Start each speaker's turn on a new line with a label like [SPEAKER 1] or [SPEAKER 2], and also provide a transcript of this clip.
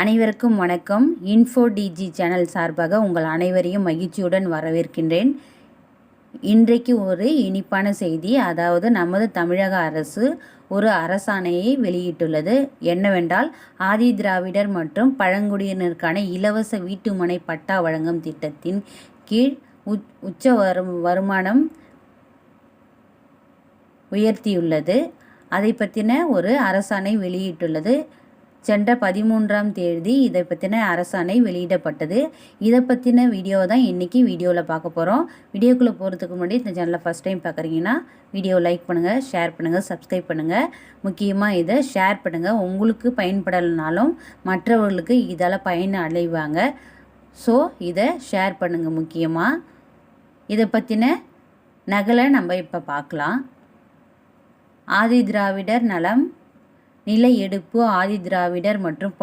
[SPEAKER 1] அனைவருக்கும் வணக்கம். இன்ஃபோ டிஜி சேனல் சார்பாக உங்கள் அனைவரையும் மகிழ்ச்சியுடன் வரவேற்கின்றேன். இன்றைக்கு ஒரு இனிப்பான செய்தி, அதாவது நமது தமிழக அரசு ஒரு அரசாணையை வெளியிட்டுள்ளது. என்னவென்றால், ஆதி திராவிடர் மற்றும் பழங்குடியினருக்கான இலவச வீட்டுமனை பட்டா வழங்கும் திட்டத்தின் கீழ் உச்ச வருமானம் உயர்த்தியுள்ளது. அதை பற்றின ஒரு அரசாணை வெளியிட்டுள்ளது. சென்ற 13ஆம் தேதி இதை பற்றின அரசாணை வெளியிடப்பட்டது. இதை பற்றின வீடியோ தான் இன்றைக்கி வீடியோவில் பார்க்க போகிறோம். வீடியோக்குள்ளே போகிறதுக்கு முன்னாடி இந்த சேனலை ஃபஸ்ட் டைம் பார்க்குறீங்கன்னா வீடியோ லைக் பண்ணுங்கள், ஷேர் பண்ணுங்கள், சப்ஸ்கிரைப் பண்ணுங்கள். முக்கியமாக இதை ஷேர் பண்ணுங்கள். உங்களுக்கு பயன்படலைனாலும் மற்றவர்களுக்கு இதால் பயன் அடைவாங்க. ஸோ இதை ஷேர் பண்ணுங்கள். முக்கியமாக இதை பற்றின நகலை நம்ம இப்போ பார்க்கலாம். ஆதி திராவிடர் நலம், நில எடுப்பு, ஆதி திராவிடர் மற்றும்